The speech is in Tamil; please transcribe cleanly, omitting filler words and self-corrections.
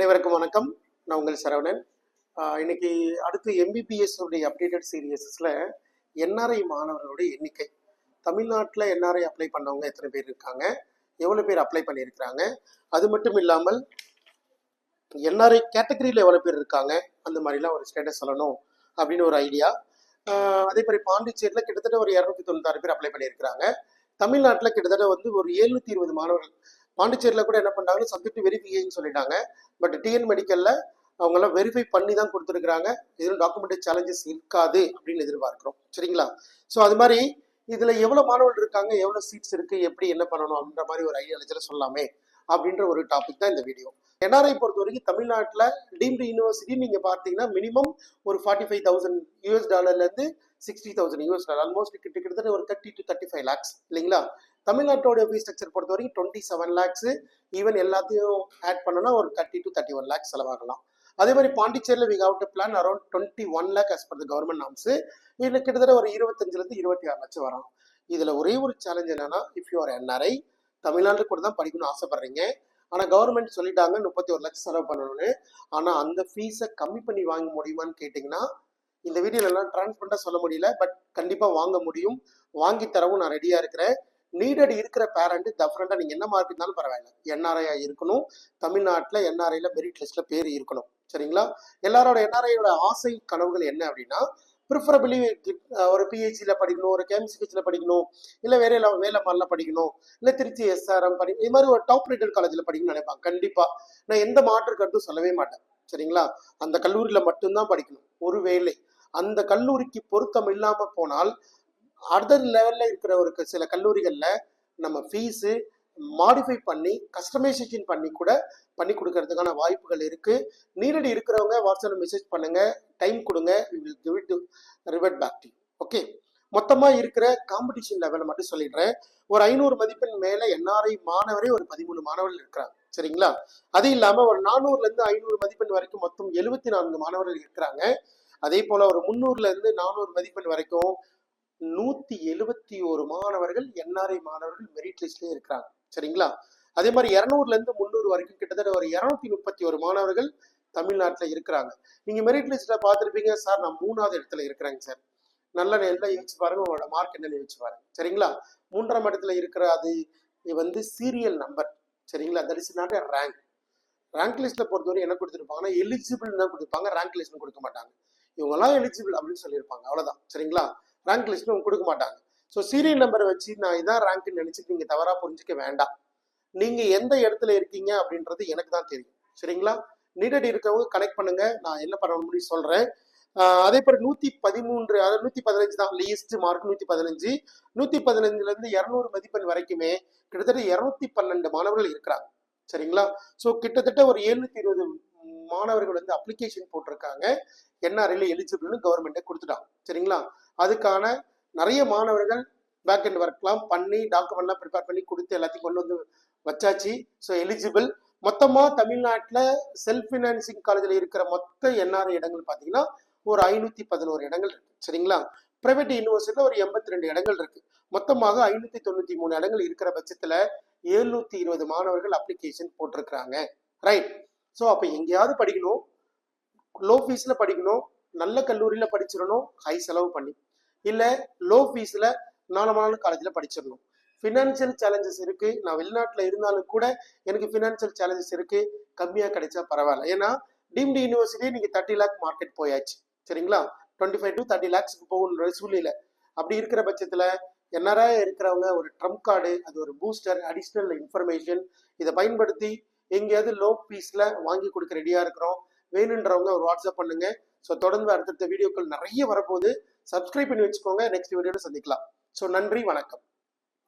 அனைவருக்கும் வணக்கம். நான் உங்கள் சரவணன். இன்னைக்கு அடுத்து எம்பிபிஎஸ் உடைய அப்டேட்டட் சீரியஸில் என்ஆர்ஐ மாணவர்களுடைய எண்ணிக்கை, தமிழ்நாட்டில் என்ஆர்ஐ அப்ளை பண்ணவங்க எத்தனை பேர் இருக்காங்க, எவ்வளோ பேர் அப்ளை பண்ணியிருக்கிறாங்க, அது மட்டும் இல்லாமல் என்ஆர்ஐ கேட்டகரியில் எவ்வளோ பேர் இருக்காங்க, அந்த மாதிரிலாம் ஒரு ஸ்டேட்டஸ் சொல்லணும் அப்படின்னு ஒரு ஐடியா. அதே மாதிரி பாண்டிச்சேரியில் கிட்டத்தட்ட ஒரு 296 பேர் அப்ளை பண்ணியிருக்கிறாங்க. தமிழ்நாட்டில் கிட்டத்தட்ட ஒரு 720 மாணவர்கள். பாண்டிச்சேரியில் கூட என்ன பண்ணாங்க, சப்ஜெக்ட் வெரிஃபிகேஷன் சொல்லிட்டாங்க. பட் டிஎன் மெடிக்கலில் அவங்கெல்லாம் வெரிஃபை பண்ணி தான் கொடுத்துருக்குறாங்க. எதுவும் டாக்குமெண்ட் சேலஞ்சஸ் இருக்காது அப்படின்னு எதிர்பார்க்குறோம். சரிங்களா? ஸோ அது மாதிரி இதில் எவ்வளோ மாணவர்கள் இருக்காங்க, எவ்வளோ சீட்ஸ் இருக்குது, எப்படி என்ன பண்ணணும் அப்படின்ற மாதிரி ஒரு ஐடியா சொல்லாமே அப்படின்ற ஒரு டாபிக் தான் இந்த வீடியோ. என்ஆர்ஐ பொறுத்த வரைக்கும் தமிழ்நாட்டில் டீம்டு யூனிவர்சிட்டி நீங்கள் பார்த்தீங்கன்னா மினிமம் ஒரு $45,000 $60,000 ஆல்மோஸ்ட் கிட்டத்தட்ட ஒரு 30 to 35 lakhs இல்லைங்களா? தமிழ்நாட்டோட ஃபீஸ் ஸ்ட்ரக்சர் பொறுத்த வரைக்கும் 27 lakhs, ஈவன் எல்லாத்தையும் ஆட் பண்ணனா ஒரு 30 to 31 lakhs செலவாகலாம். அதே மாதிரி பாண்டிச்சேரியில் we have to plan around 21 lakh as per the government norms. இதில் கிட்டத்தட்ட ஒரு 25 to 26 லட்சம் வரும். இதில் ஒரே ஒரு சேலஞ்ச் என்னன்னா, இஃப் யூ ஆர் என்ஆர்ஐ தமிழ்நாட்டில் கூட தான் படிக்கணும்னு ஆசைப்படுறீங்க, ஆனால் கவர்மெண்ட் சொல்லிட்டாங்க 31 லட்சம் செலவு பண்ணணும்னு. ஆனால் அந்த ஃபீஸை கம்மி பண்ணி வாங்க முடியுமான்னு கேட்டிங்கன்னா, இந்த வீடியோலாம் டிரான்ஸ்பரண்டாக சொல்ல முடியல. பட் கண்டிப்பாக வாங்க முடியும், வாங்கி தரவும் நான் ரெடியாக இருக்கிறேன். நீடட் இருக்கிற பேரண்ட் டெஃபரெண்டாக நீங்கள் என்ன மார்க் இருந்தாலும் பரவாயில்ல, என்ஆர்ஐ இருக்கணும், தமிழ்நாட்டில் என்ஆர்ஐயில் மெரிட் லிஸ்ட்டில் பேர் இருக்கணும். சரிங்களா? எல்லாரோட என்ஆர்ஐயோட ஆசை கனவுகள் என்ன அப்படின்னா, ப்ரிஃபரபிளி ஒரு பிஹெச்சியில் படிக்கணும், ஒரு கேம்சிஹெச்சில் படிக்கணும், இல்லை வேலைமாரில் படிக்கணும், இல்லை திருச்சி எஸ்ஆர்எம் படிக்கணும், இது மாதிரி ஒரு டாப் ரேட்டட் காலேஜில் படிக்கணும்னு நினைப்பாங்க. கண்டிப்பாக நான் எந்த மாற்று கருத்தும் சொல்லவே மாட்டேன். சரிங்களா? அந்த கல்லூரியில் மட்டும்தான் படிக்கணும். ஒருவேளை அந்த கல்லூரிக்கு பொருத்தம் இல்லாமல் போனால் அதர் லெவலில் இருக்கிற ஒரு சில கல்லூரிகளில் நம்ம ஃபீஸு மாடிஃபை பண்ணி கஸ்டமைசேஷன் பண்ணி கூட பண்ணி கொடுக்கறதுக்கான வாய்ப்புகள் இருக்குது. நீடடி இருக்கிறவங்க வாட்ஸ்அப்பில் மெசேஜ் பண்ணுங்கள், டைம் கொடுங்க, we will give it to revert back to you. Okay, மொத்தமாக இருக்கிற காம்படிஷன் லெவலை மட்டும் சொல்லிடுறேன். ஒரு 500 மதிப்பெண் மேலே என்ஆர்ஐ மாணவரே ஒரு 13 மாணவர்கள் இருக்கிறாங்க. சரிங்களா? அது இல்லாமல் ஒரு 400லேருந்து 500 மதிப்பெண் வரைக்கும் மொத்தம் 74 மாணவர்கள் இருக்கிறாங்க. அதே போல் ஒரு 300லேருந்து 400 மதிப்பெண் வரைக்கும் 171 மாணவர்கள் என்ஆர்ஐ மாணவர்கள் மெரிட் லிஸ்ட்லேயே இருக்கிறாங்க. சரிங்களா? அதே மாதிரி 200லேருந்து 300 வரைக்கும் கிட்டத்தட்ட ஒரு 231 மாணவர்கள் தமிழ்நாட்டில் இருக்கிறாங்க. நீங்கள் மெரிட் லிஸ்ட்டில் பார்த்துருப்பீங்க, சார் நான் 3ஆவது இடத்துல இருக்கிறேங்க சார். நல்லா எல்லாம் யோசிச்சு பாருங்க, உங்களோட மார்க் என்னன்னு யோசிச்சு பாருங்க. சரிங்களா? 3ஆம் இடத்துல இருக்கிற அது சீரியல் நம்பர். சரிங்களா? That is not a rank. Rank லிஸ்ட்டில் பொறுத்தவரை என்ன கொடுத்துருப்பாங்கன்னா எலிஜிபிள் தான் கொடுப்பாங்க, ரேங்க் லிஸ்ட்னு கொடுக்க மாட்டாங்க. இவங்கெல்லாம் எலிஜிபிள் அப்படின்னு சொல்லியிருப்பாங்க, அவ்வளோதான். சரிங்களா? ரேங்க் லிஸ்ட்னு கொடுக்க மாட்டாங்க. ஸோ சீரியல் நம்பரை வச்சு நான் இதான் ரேங்க்னு நினச்சிட்டு நீங்கள் தவறாக புரிஞ்சிக்க வேண்டாம். நீங்கள் எந்த இடத்துல இருக்கீங்க அப்படின்றது எனக்கு தான் தெரியும். சரிங்களா? நீடட் இருக்கவங்க கனெக்ட் பண்ணுங்க, நான் என்ன பண்ண முடியும் சொல்கிறேன். அதே போல் 113, அதாவது 115 தான் லீஸ்ட் மார்க். 115, 115லேருந்து 200 மதிப்பெண் வரைக்குமே கிட்டத்தட்ட 212 மாணவர்கள் இருக்கிறாங்க. சரிங்களா? ஸோ கிட்டத்தட்ட ஒரு 720 மாணவர்கள் அப்ளிகேஷன் போட்டிருக்காங்க, என்ஆர்ஐல எலிஜிபிள்னு கவர்மெண்ட்டை கொடுத்துட்டாங்க. சரிங்களா? அதுக்கான நிறைய மாணவர்கள் பேக் அண்ட் ஒர்க்லாம் பண்ணி டாக்குமெண்ட்லாம் ப்ரிப்பேர் பண்ணி கொடுத்து எல்லாத்தையும் கொண்டு வந்து வச்சாச்சு. So eligible. மொத்தமாக தமிழ்நாட்டில் செல்ஃப் ஃபினான்சிங் காலேஜில் இருக்கிற மொத்த என்ஆர்ஐ இடங்கள் பார்த்தீங்கன்னா ஒரு 511 இடங்கள் இருக்குது. சரிங்களா? பிரைவேட் யூனிவர்சிட்டியில் ஒரு 82 இடங்கள் இருக்குது. மொத்தமாக 593 இடங்கள் இருக்கிற பட்சத்தில் 720 மாணவர்கள் அப்ளிகேஷன் போட்டிருக்கிறாங்க. ரைட். ஸோ அப்போ எங்கேயாவது படிக்கணும், லோ ஃபீஸில் படிக்கணும், நல்ல கல்லூரியில் படிச்சிடணும் ஹை செலவு பண்ணி, இல்லை லோ ஃபீஸில் நார்மலான காலேஜில் படிச்சிடணும். ஃபினான்ஷியல் சேலஞ்சஸ் இருக்குது. நான் வெளிநாட்டில் இருந்தாலும் கூட எனக்கு ஃபினான்ஷியல் சேலஞ்சஸ் இருக்குது, கம்மியாக கிடைச்சா பரவாயில்ல. ஏன்னா டீம்டு யூனிவர்சிட்டி நீங்கள் 30 lakh மார்க்கெட் போயாச்சு. சரிங்களா? 25 to 30 lakhs போகணுன்ற சூழ்நிலை. அப்படி இருக்கிற பட்சத்தில் என்ஆர்ஐ இருக்கிறவங்க ஒரு ட்ரம்ப் கார்டு, அது ஒரு பூஸ்டர், அடிஷ்னல் இன்ஃபர்மேஷன், இதை பயன்படுத்தி எங்கேயாவது லோ ஃபீஸில் வாங்கி கொடுக்க ரெடியாக இருக்கிறோம். வேணுன்றவங்க ஒரு வாட்ஸ்அப் பண்ணுங்க. ஸோ தொடர்ந்து அடுத்தடுத்த வீடியோக்கள் நிறைய வரப்போகுது. சப்ஸ்கிரைப் பண்ணி வச்சுக்கோங்க. நெக்ஸ்ட் வீடியோவில் சந்திக்கலாம். ஸோ நன்றி, வணக்கம்.